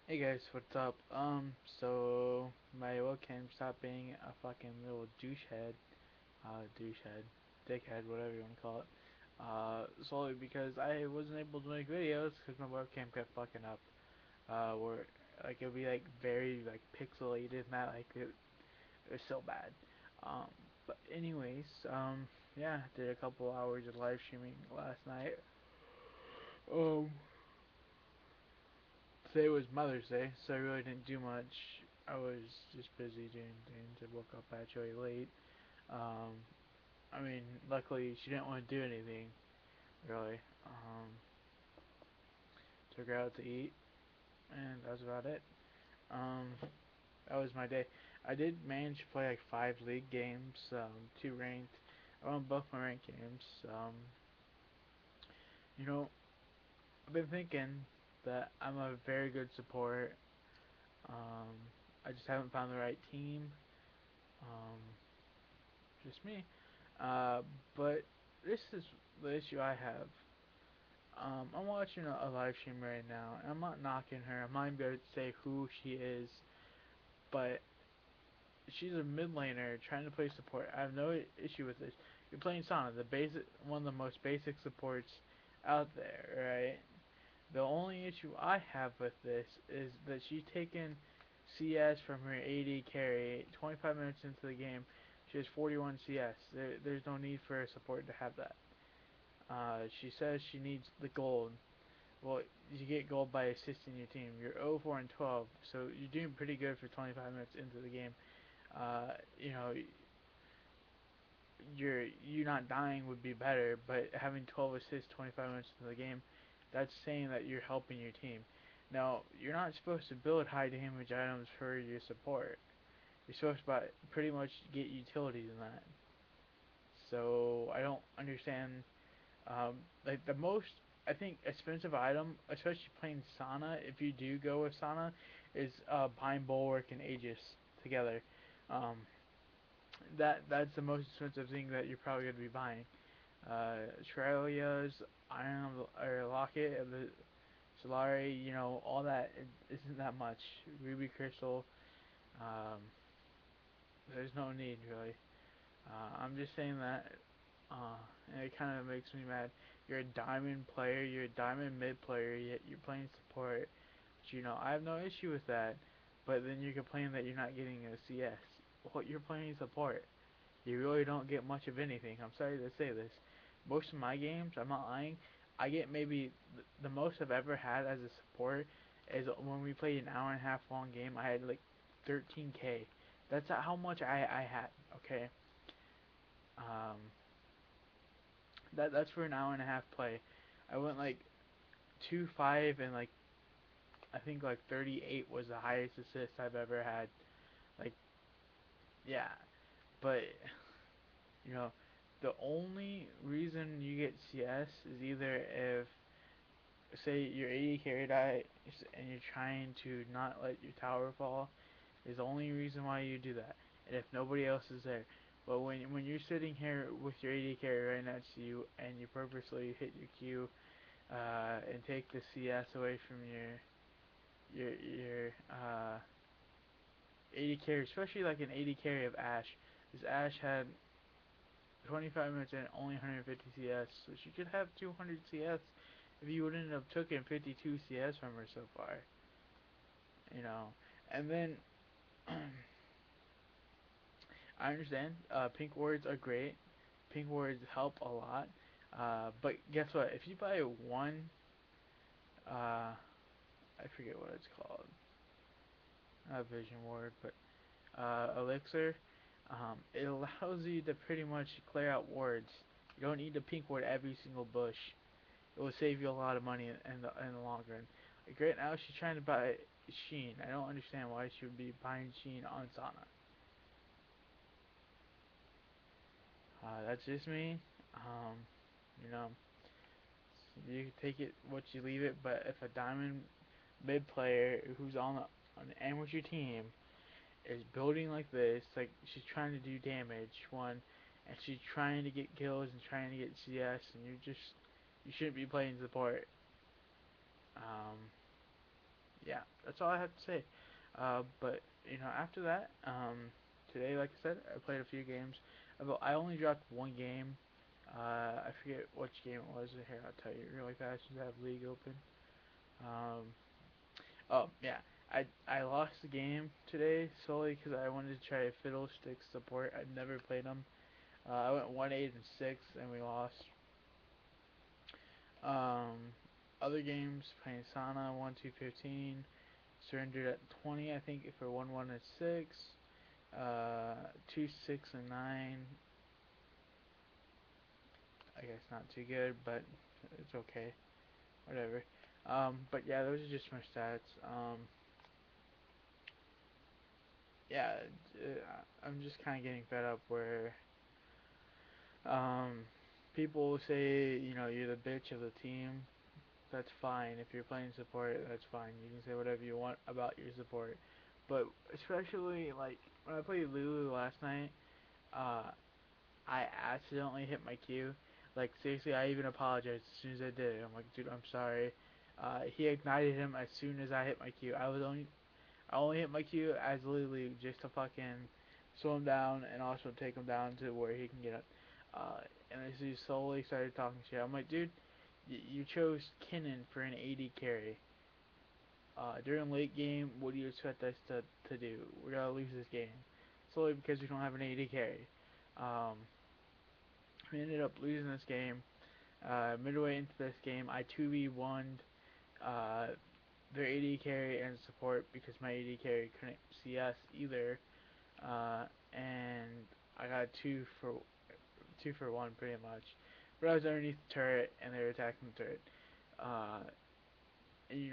Hey guys, what's up? So my webcam stopped being a fucking little douchehead, dickhead, whatever you want to call it. Solely because I wasn't able to make videos because my webcam kept fucking up. Where like it would be like very like pixelated, not like it was so bad. Um, but anyways, yeah, did a couple hours of live streaming last night. Um, Today was Mother's Day, so I really didn't do much. I was just busy doing things. I woke up actually late. Um, I mean, luckily she didn't want to do anything, really. Took her out to eat, and that was about it. Um, that was my day. I did manage to play like 5 league games, 2 ranked. I won both my ranked games. You know, I've been thinking that I'm a very good support. Um, I just haven't found the right team. Um, just me. But this is the issue I have. I'm watching a live stream right now, and I'm not knocking her. I'm not even going to say who she is, but she's a mid laner trying to play support. I have no issue with this. You're playing Sana, the basic, one of the most basic supports out there, right? The only issue I have with this is that she's taken CS from her AD carry 25 minutes into the game. She has 41 CS. There's no need for a support to have that. She says she needs the gold. Well, you get gold by assisting your team. You're 0 4 and 12, so you're doing pretty good for 25 minutes into the game. Uh, you know, you not dying would be better, but having 12 assists 25 minutes into the game, that's saying that you're helping your team. Now, you're not supposed to build high damage items for your support. You're supposed to pretty much get utilities in that. So I don't understand. Like the most, I think, expensive item, especially playing Sana, if you do go with Sana, is Bind Bulwark and Aegis together. Um, that's the most expensive thing that you're probably gonna be buying. Trelia's Iron or Locket of the Solari, all that it isn't that much. Ruby Crystal, um, there's no need really. I'm just saying that, and it kind of makes me mad. You're a diamond player, you're a diamond mid player, yet you're playing support. But, I have no issue with that. But then you complain that you're not getting a CS. Well, you're playing support. You really don't get much of anything. I'm sorry to say this. Most of my games, I'm not lying, I get maybe the most I've ever had as a support is when we played an hour and a half long game. I had like 13K. That's how much I had. Okay. Um, that's for an hour and a half play. I went like 2-5 and like I think like 38 was the highest assist I've ever had. Like yeah, but you know, the only reason you get CS is either if say your AD carry dies and you're trying to not let your tower fall is the only reason why you do that. And if nobody else is there. But when you're sitting here with your AD carry right next to you and you purposely hit your Q and take the CS away from your AD carry, especially like an AD carry of Ashe. This Ashe had 25 minutes and only 150 CS, so she could have 200 CS if you would end up taking 52 CS from her so far. You know, and then I understand pink wards are great. Pink wards help a lot. But guess what? If you buy one, I forget what it's called, not vision ward, but elixir, it allows you to pretty much clear out wards. You don't need to pink ward every single bush. It will save you a lot of money in the long run. Like right now, she's trying to buy Sheen. I don't understand why she would be buying Sheen on Sana. That's just me. Um, you know, you take it what you leave it. But if a diamond mid player who's on the end with your team is building like this, like she's trying to do damage one, and she's trying to get kills and trying to get CS, and you shouldn't be playing support. Um, yeah, that's all I have to say. But after that, today, like I said, I played a few games. I only dropped one game. I forget which game it was. Here, I'll tell you really fast since I have League open. Um, oh yeah, I lost the game today solely because I wanted to try Fiddlestick support. I'd never played them. I went 1-8-6 and we lost. Um, Other games, playing Sana 1-2-15, surrendered at 20, I think, for 1-1-6. 2-6-9. I guess not too good, but it's okay. Whatever. But yeah, those are just my stats. Yeah, I'm just kind of getting fed up where um, people say, you're the bitch of the team. That's fine. If you're playing support, that's fine. You can say whatever you want about your support. But especially like when I played Lulu last night, uh, I accidentally hit my Q. Like seriously, I even apologized as soon as I did it. I'm like, dude, I'm sorry. He ignited him as soon as I hit my Q. I only hit my Q as literally just to fucking slow him down and also take him down to where he can get up. Uh, and as he slowly started talking shit, I'm like, dude, you chose Kinnan for an AD carry. During late game, what do you expect us to do? We're gonna lose this game solely because we don't have an AD carry. Um, we ended up losing this game. Midway into this game, I 2v1'd uh, their AD carry and support because my AD carry couldn't CS either. And I got two for one pretty much. But I was underneath the turret and they were attacking the turret. Uh, and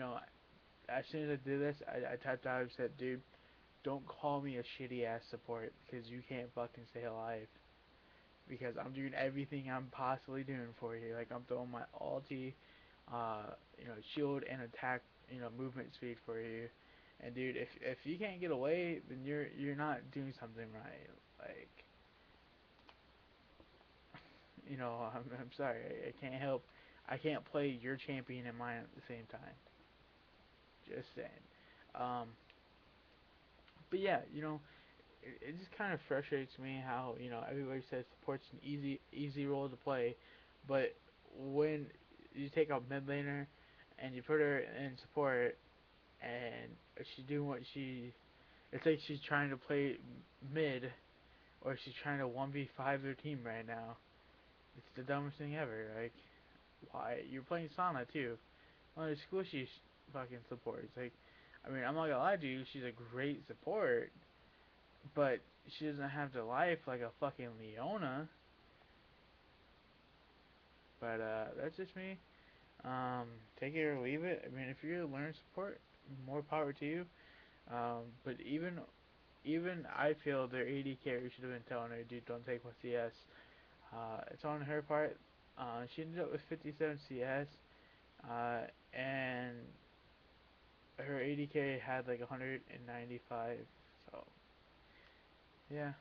as soon as I did this, I typed out and said, dude, don't call me a shitty ass support because you can't fucking stay alive. Because I'm doing everything I'm possibly doing for you. Like I'm throwing my ulti, shield and attack, movement speed for you. And dude, if you can't get away, then you're not doing something right. Like, I'm sorry, I can't help. I can't play your champion and mine at the same time. Just saying. Um, but yeah, it just kind of frustrates me how everybody says support's an easy role to play, but when you take a mid laner and you put her in support and she's doing what it's like she's trying to play mid or she's trying to 1v5 their team right now. It's the dumbest thing ever. Like, why? You're playing Sana too. One of the squishy fucking supports. Like, I mean, I'm not gonna lie to you, she's a great support, but she doesn't have the life like a fucking Leona. But that's just me. Um, Take it or leave it. I mean, if you're a learn support, more power to you. But even I feel their AD carry should have been telling her, dude, don't take my CS. It's on her part. She ended up with 57 CS, and her AD carry had like 195. So yeah,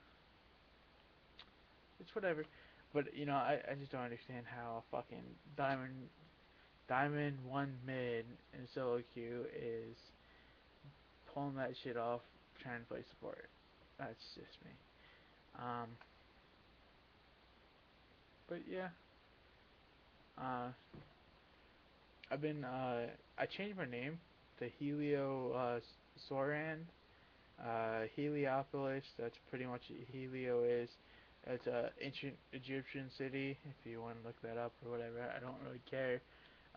it's whatever. But I just don't understand how a fucking Diamond one mid in solo queue is pulling that shit off, trying to play support. That's just me. Um, but yeah, uh, I changed my name to Helio Soran. Heliopolis. That's pretty much what Helio is. It's a ancient Egyptian city. If you want to look that up or whatever, I don't really care.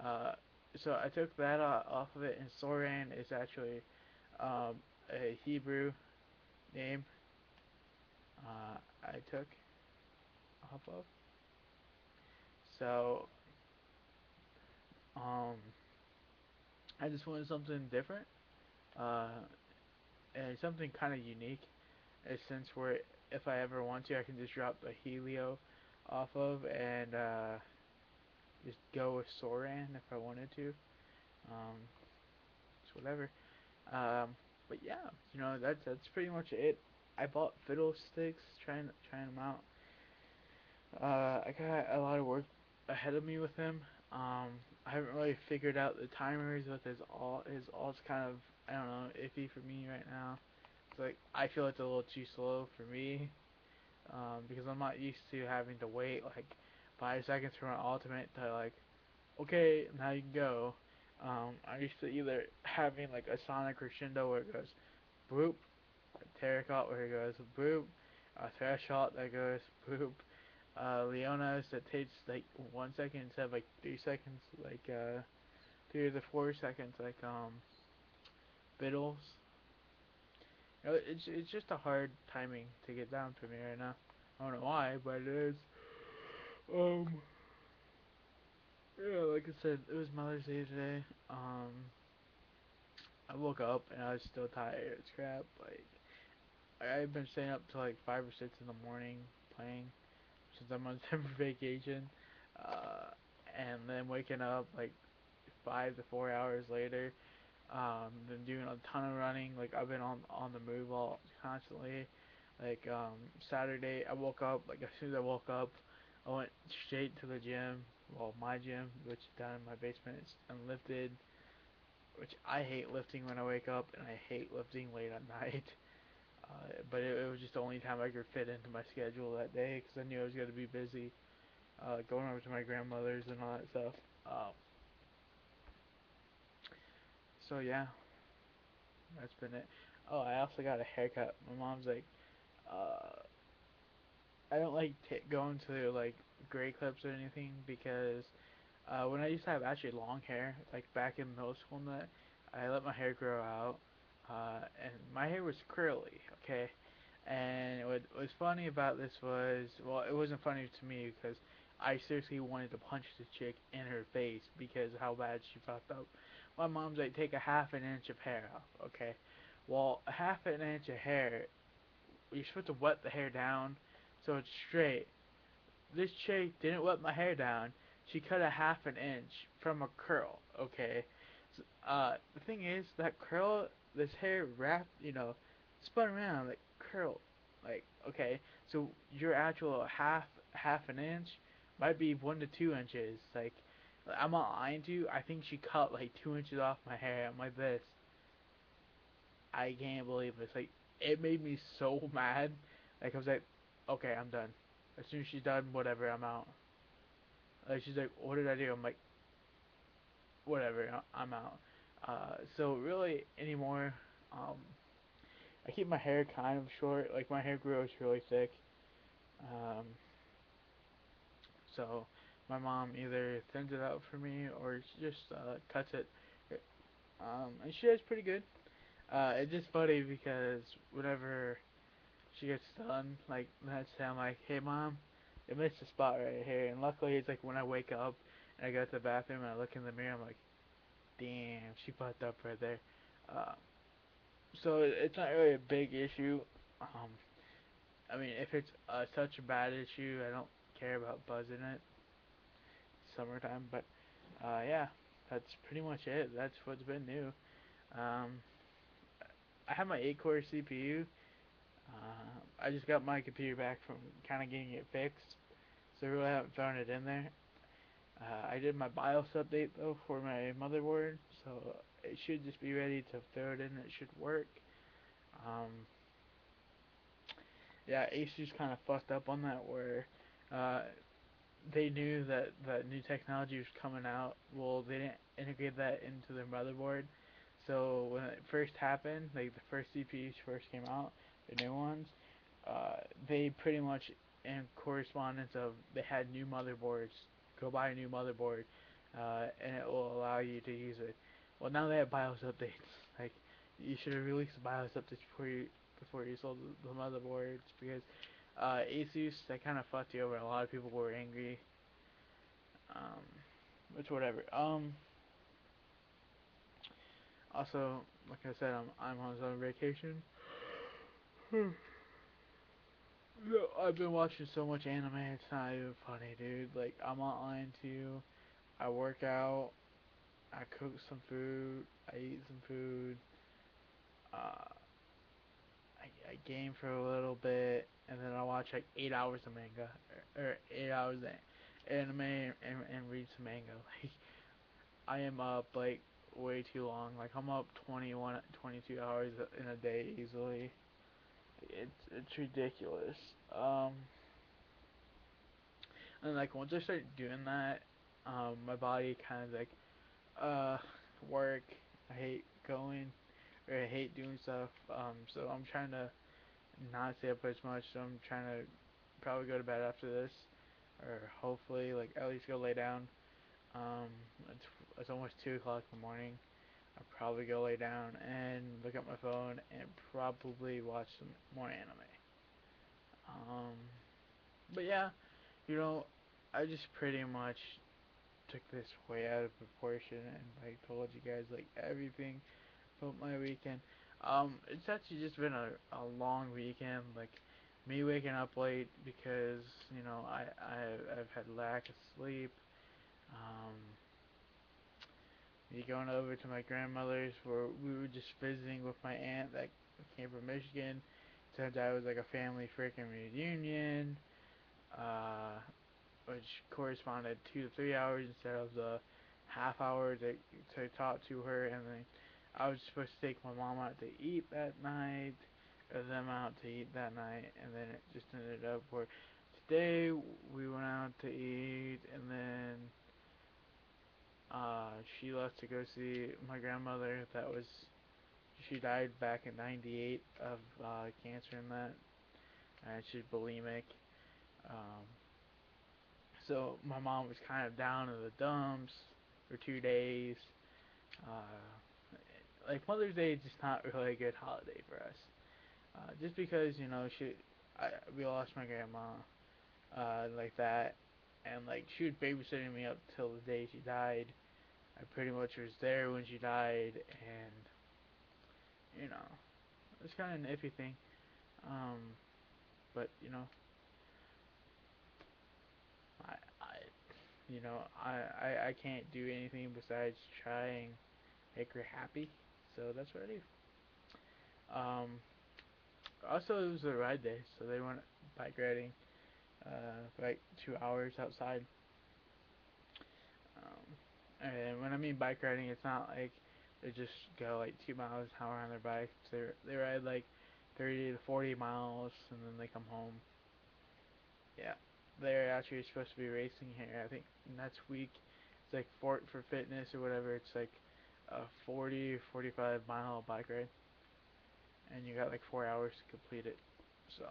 Uh, so I took that off of it, and Soran is actually um, a Hebrew name I took off of. So um, I just wanted something different uh, and something kind of unique. Since where if I ever want to, I can just drop the Helio off of and just go with Soran if I wanted to. Um, it's whatever. Um, but yeah, that's pretty much it. I bought fiddlesticks, trying them out. I got a lot of work ahead of me with him. I haven't really figured out the timers with his alt's kind of I don't know, iffy for me right now. It's like I feel it's a little too slow for me, because I'm not used to having to wait like 5 seconds for my ultimate to like, okay, now you can go. I'm used to either having like a Sonic crescendo where it goes boop, a Terracotta where it goes boop, a Threshold that goes boop, Leona's that takes like 1 second instead of like 3 seconds, like 3 to 4 seconds, like Biddles. You know, it's just a hard timing to get down for me right now. I don't know why, but it is. Um, yeah, like I said, it was Mother's Day today. I woke up and I was still tired as crap. Like I've been staying up till like 5 or 6 in the morning playing since I'm on summer vacation, uh, and then waking up like 5 to 4 hours later. Been doing a ton of running. Like I've been on the move all constantly. Like Saturday, I woke up. Like as soon as I woke up, I went straight to the gym. Well, my gym, which is down in my basement, it's unlifted. Which I hate lifting when I wake up, and I hate lifting late at night. But it was just the only time I could fit into my schedule that day because I knew I was gonna be busy. Going over to my grandmother's and all that stuff. So yeah, that's been it. Oh, I also got a haircut. My mom's like, uh, I don't like going to like gray clips or anything because when I used to have actually long hair, like back in middle school and that, I let my hair grow out, and my hair was curly, okay? And what was funny about this was, well, it wasn't funny to me because I seriously wanted to punch the chick in her face because of how bad she fucked up. My mom's like, take a half an inch of hair off, okay? Well, a half an inch of hair, you're supposed to wet the hair down so it's straight. This chick didn't wet my hair down. She cut a half an inch from a curl, okay? So, the thing is, that curl, this hair wrapped, spun around, like, curl. Like, okay, so your actual half an inch might be 1 to 2 inches. Like, I'm not lying to you. I think she cut, like, 2 inches off my hair. I'm like this. I can't believe this. Like, it made me so mad. Like, I was like, okay, I'm done. As soon as she's done, whatever, I'm out. Like she's like, what did I do? I'm like, whatever, I'm out. So really anymore, um, I keep my hair kind of short. Like my hair grows really thick. Um, so my mom either thins it out for me or she just cuts it. And she does pretty good. It's just funny because whenever she gets done, like let's say I'm like, hey mom, it missed a spot right here. And luckily it's like when I wake up and I go to the bathroom and I look in the mirror, I'm like, damn, she fucked up right there. Uh, so it's not really a big issue. Um, I mean, if it's such a bad issue, I don't care about buzzing it. Summertime, but yeah, that's pretty much it. That's what's been new. Um, I have my 8-core CPU. I just got my computer back from kind of getting it fixed, so I really haven't thrown it in there. I did my BIOS update though for my motherboard, so it should just be ready to throw it in. It should work. Um, yeah, Asus kind of fucked up on that where uh, they knew that new technology was coming out. Well, they didn't integrate that into their motherboard. So when it first happened, like the first CPUs first came out, the new ones, uh, they pretty much in correspondence of they had new motherboards. Go buy a new motherboard, and it will allow you to use it. Well, now they have BIOS updates. Like you should have released the BIOS updates before you sold the motherboards because Asus that kind of fucked you over. A lot of people were angry. Um, which whatever. Also, like I said, I'm on summer vacation. No, I've been watching so much anime. It's not even funny, dude. Like I'm not lying to you. I work out. I cook some food. I eat some food. Uh, I game for a little bit, and then I watch like 8 hours of manga or 8 hours of anime and read some manga. Like I am up like way too long. Like I'm up 21, 22 hours in a day easily. It's ridiculous. Um, and like once I start doing that, my body kind of like uh work. I hate going or I hate doing stuff. So I'm trying to not stay up as much. So I'm trying to probably go to bed after this, or hopefully like at least go lay down. Um, it's almost 2 o'clock in the morning. I'll probably go lay down and look at my phone and probably watch some more anime. Um, but yeah, you know, I just pretty much took this way out of proportion and like told you guys like everything about my weekend. It's actually just been a long weekend. Like me waking up late because I've had lack of sleep. Um, me going over to my grandmother's where we were just visiting with my aunt that came from Michigan. Turns out it was like a family freaking reunion. Uh, which corresponded 2 to 3 hours instead of the half hour that to talk to her, and then I was supposed to take my mom out to eat that night, or them out to eat that night, and then it just ended up where today we went out to eat, and then she left to go see my grandmother. That was she died back in '98 of cancer and that, and she's bulimic. Um, So my mom was kind of down in the dumps for 2 days. Like Mother's Day is just not really a good holiday for us. Just because we lost my grandma like that, and like she was babysitting me up till the day she died. I pretty much was there when she died, and you know it's kind of an iffy thing. Um, but I I can't do anything besides try and make her happy. So that's what I do. Also, it was a ride day, so they went bike riding for like 2 hours outside. And when I mean bike riding, it's not like they just go like 2 miles an hour on their bikes. They ride like 30 to 40 miles, and then they come home. Yeah, they're actually supposed to be racing here. I think next week it's like for fitness or whatever. It's like a 40 45 mile bike ride, and you got like 4 hours to complete it. So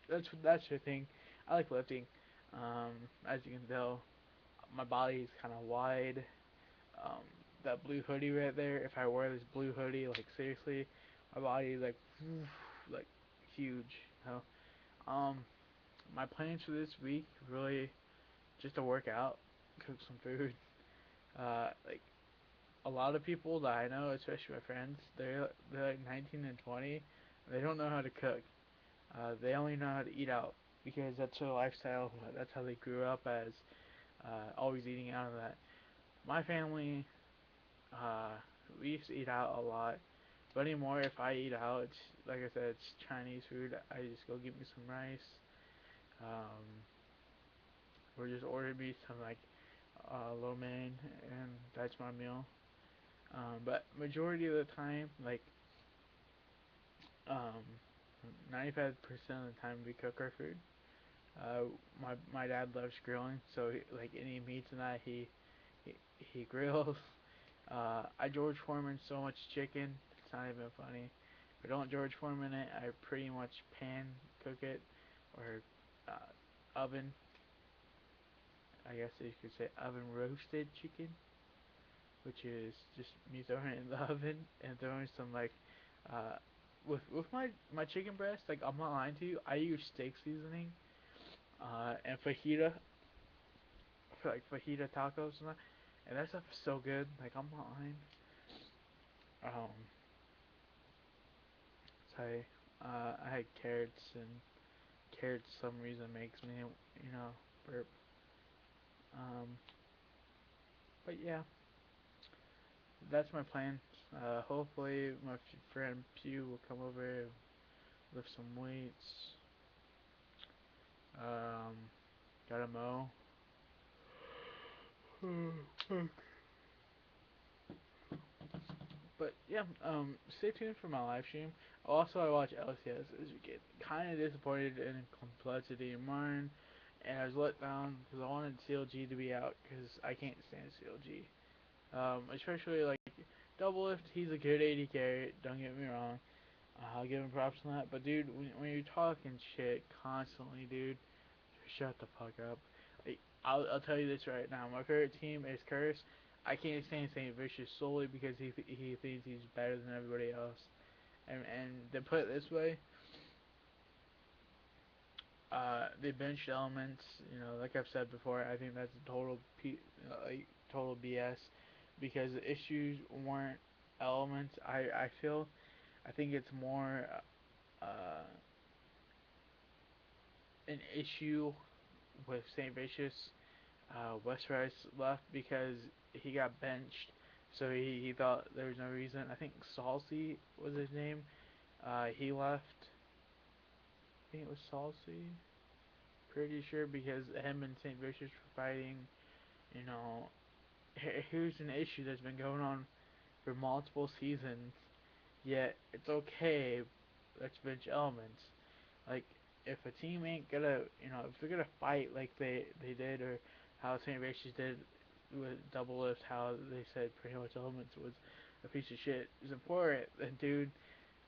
that's the thing. I like lifting. As you can tell, my body is kind of wide. Um, that blue hoodie right there. If I wear this blue hoodie, like seriously, my body is like like huge. You know. My plans for this week really just to work out, cook some food. Like a lot of people that I know, especially my friends, they're like 19 and 20. They don't know how to cook. They only know how to eat out because that's their lifestyle. That's how they grew up as always eating out of that. My family, uh, we used to eat out a lot, but anymore if I eat out, it's like I said, it's Chinese food. I just go get me some rice, um, or just order me some like lo mein, and that's my meal. But majority of the time, like um, 95% of the time, we cook our food. My dad loves grilling, so like any meats and that he, he grills. I George Foreman so much chicken, it's not even funny. If I don't George Foreman it, I pretty much pan cook it or oven. I guess you could say oven roasted chicken, which is just me throwing it in the oven and throwing some like uh, with my chicken breast. Like I'm not lying to you, I use steak seasoning and fajita for like fajita tacos and that stuff is so good. Like I'm not lying. Um, so I had carrots and carrots for some reason makes me burp. Um, but yeah, that's my plan. Hopefully my friend Pew will come over and lift some weights. Um, gotta mow. But yeah, stay tuned for my live stream. Also, I watch LCS as you get kind of disappointed in Complexity and Martin, and I was let down because I wanted CLG to be out because I can't stand CLG. Especially like Double Lift, he's a good AD carry. Don't get me wrong. I'll give him props on that. But dude, when you're talking shit constantly, dude, shut the fuck up. Like, I'll tell you this right now. My favorite team is Curse. I can't stand Saint Vicious solely because he thinks he's better than everybody else. And to put it this way, the benched elements, like I've said before, I think that's a total BS because the issues weren't elements. I feel I think it's more uh, an issue with Saint Vicious. West Rice left because he got benched, so he thought there was no reason. I think Salsy was his name. He left. I think it was Salsy. Pretty sure because him and Saint Vicious were fighting. You know, here's an issue that's been going on for multiple seasons. Yet it's okay. Let's bench elements. Like if a team ain't gonna, if they're gonna fight like they did, or how St. Vicious did with Double Lift, how they said pretty much Elements was a piece of shit. Support it, then dude.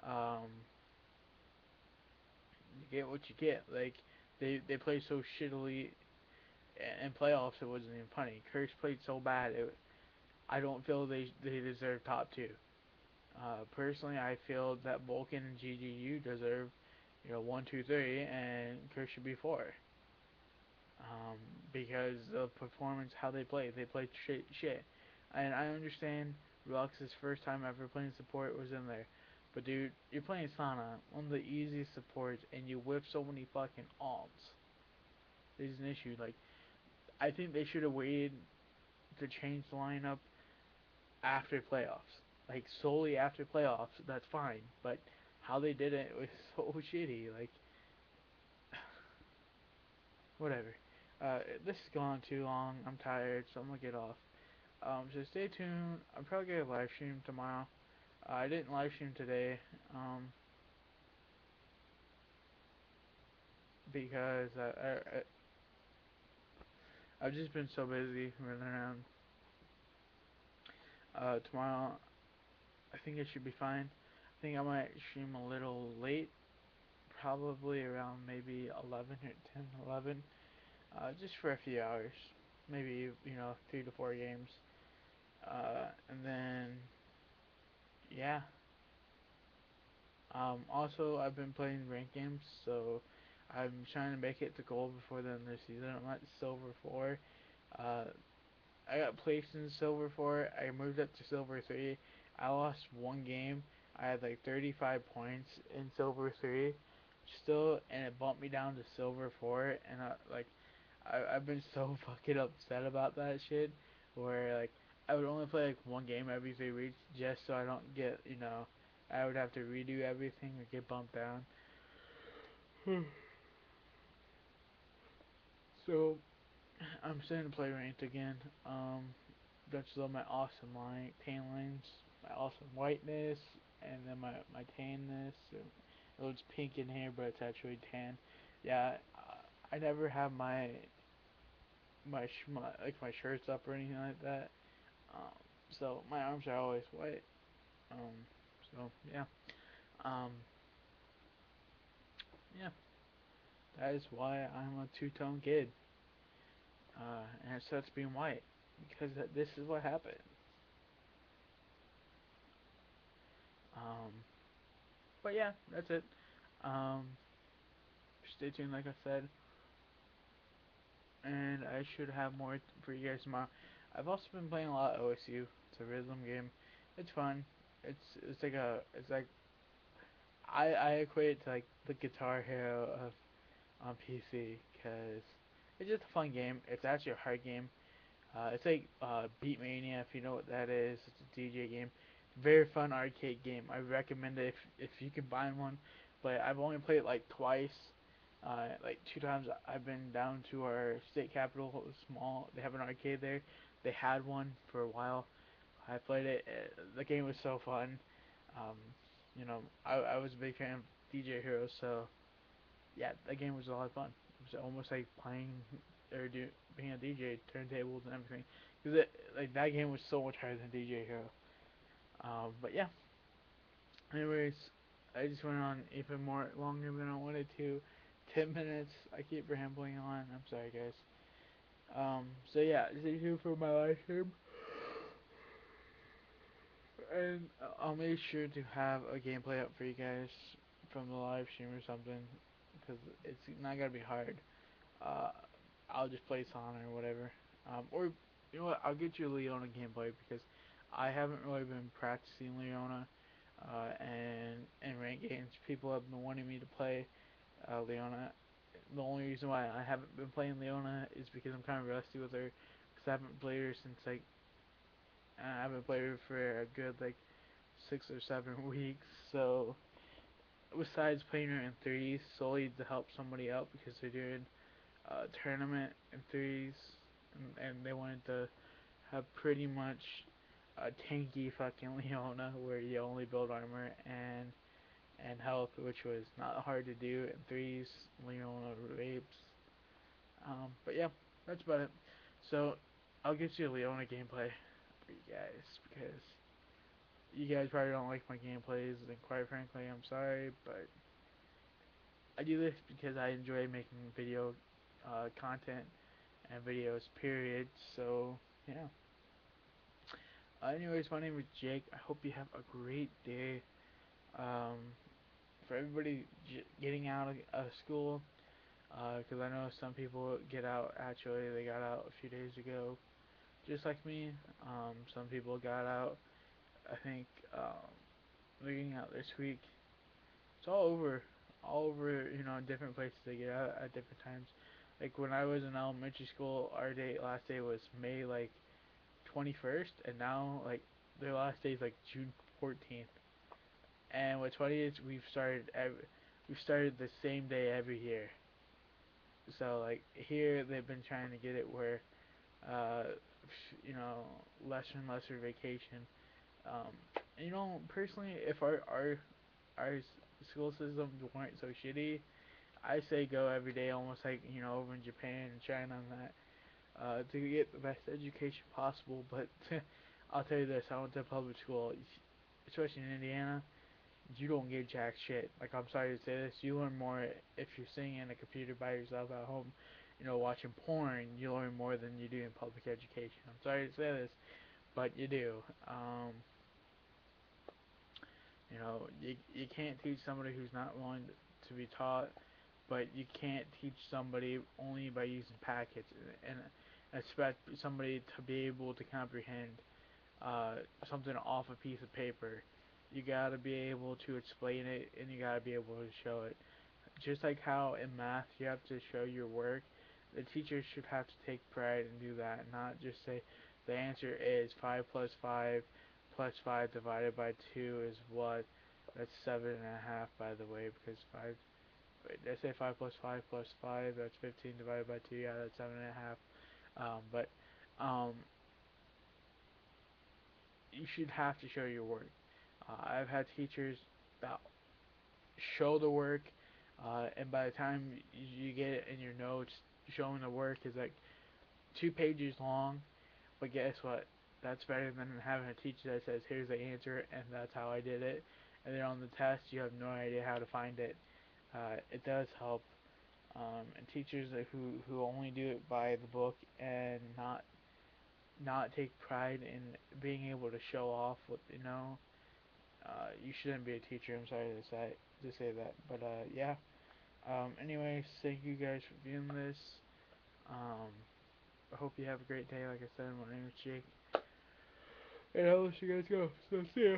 Um, you get what you get. Like they played so shittily in playoffs, it wasn't even funny. Curse played so bad, I don't feel they deserve top two. Personally, I feel that Vulcan and GGU deserve, 1, 2, 3, and Curse should be four. um, because of performance, how they played shit. And I understand Rux's first time ever playing support was in there. But dude, you're playing Sana, one of the easiest supports, and you whip so many fucking alts. There's an issue. Like, I think they should have waited to change the lineup after playoffs. Like, solely after playoffs, that's fine. But how they did it was so shitty. Like, whatever. This is going on too long. I'm tired, so I'm gonna get off. So stay tuned. I'm probably gonna live stream tomorrow. I didn't live stream today, because I've just been so busy running around. Tomorrow, I think it should be fine. I think I might stream a little late, probably around maybe 11 or 10, 11, just for a few hours, maybe 3 to 4 games, and then yeah. Also, I've been playing ranked games, so I'm trying to make it to gold before the end of the season. I'm at silver 4. Uh, I got placed in silver 4. I moved up to silver 3. I lost one game. I had like 35 points in silver 3 still, and it bumped me down to silver 4. And I've been so fucking upset about that shit. Where like I would only play like one game every 3 weeks just so I don't get I would have to redo everything or get bumped down. So I'm starting to play ranked again. That's love my awesome tan lines, my awesome whiteness, and then my tanness. It looks pink in here, but it's actually tan. Yeah, I never have my shirts up or anything like that. Um, so my arms are always white. Um, so yeah. Um, yeah. That is why I'm a two-tone kid. And it sucks being white because this is what happened. Um, but yeah, that's it. Um, Stay tuned, like I said, and I should have more for you guys tomorrow. I've also been playing a lot of OSU. It's a rhythm game. It's fun. It's like I equate it to like the Guitar Hero of on PC because it's just a fun game. It's actually a hard game. It's like Beat Mania, if you know what that is. It's a DJ game. Very fun arcade game. I recommend it if you can find one. But I've only played it like twice. Like 2 times I've been down to our state capital, small. They have an arcade there. They had one for a while. I played it. The game was so fun. Um, I was a big fan of DJ Hero, so yeah, the game was a lot of fun. It was almost like playing being a DJ, turntables and everything. Because like that game was so much higher than DJ Hero. But yeah, anyways, I just went on even more longer than I wanted to. 10 minutes. I keep rambling on. I'm sorry, guys. So yeah, stay tuned for my live stream, and I'll make sure to have a gameplay up for you guys from the live stream or something, because it's not gonna be hard. Uh, I'll just play Sonic or whatever. Or you know what? I'll get you a Leona gameplay because I haven't really been practicing Leona. And rank games, people have been wanting me to play Leona. The only reason why I haven't been playing Leona is because I'm kind of rusty with her. Because I haven't played her since like I haven't played her for a good like 6 or 7 weeks. So besides playing her in threes solely to help somebody out because they're doing a tournament in threes, and they wanted to have pretty much a tanky fucking Leona where you only build armor and health, which was not hard to do in threes. Leona rapes. But yeah, that's about it. So I'll get you a Leona gameplay for you guys because you guys probably don't like my gameplays, and quite frankly, I'm sorry, but I do this because I enjoy making video content and videos, period. So yeah. Anyways, my name is Jake. I hope you have a great day. Um, for everybody getting out of school, because I know some people get out. Actually, they got out a few days ago, just like me. Some people got out. I think they're getting out this week. It's all over. Different places they get out at different times. Like when I was in elementary school, our last day was May like 21st, and now like their last day is like June 14th. And what's funny is we've started the same day every year. So like here they've been trying to get it where uh you know lesser and lesser vacation. Um, personally, if our school systems weren't so shitty, I say go every day, almost like over in Japan and China and that, to get the best education possible. But I'll tell you this: I went to public school, especially in Indiana. You don't get jack shit. Like I'm sorry to say this, you learn more if you're sitting in a computer by yourself at home, watching porn. You learn more than you do in public education. I'm sorry to say this, but you do. You can't teach somebody who's not willing to be taught, but you can't teach somebody only by using packets and expect somebody to be able to comprehend uh, something off a piece of paper. You gotta be able to explain it and you gotta be able to show it. Just like how in math you have to show your work, the teacher should have to take pride and do that, not just say the answer is 5 plus 5 plus 5 divided by 2 is what? That's 7.5, by the way, because 5. Wait, did I say 5 plus 5 plus 5? That's 15 divided by 2. Yeah, that's 7.5. But um, you should have to show your work. I've had teachers that show the work, and by the time you get it in your notes, showing the work is like 2 pages long. But guess what? That's better than having a teacher that says, "Here's the answer," and that's how I did it. And then on the test, you have no idea how to find it. It does help. And teachers who only do it by the book and not take pride in being able to show off what they know, you shouldn't be a teacher. I'm sorry to say that, but yeah. Anyways, thank you guys for viewing this. Um, I hope you have a great day. Like I said, my name is Jake, and I'll let you guys go. So see ya.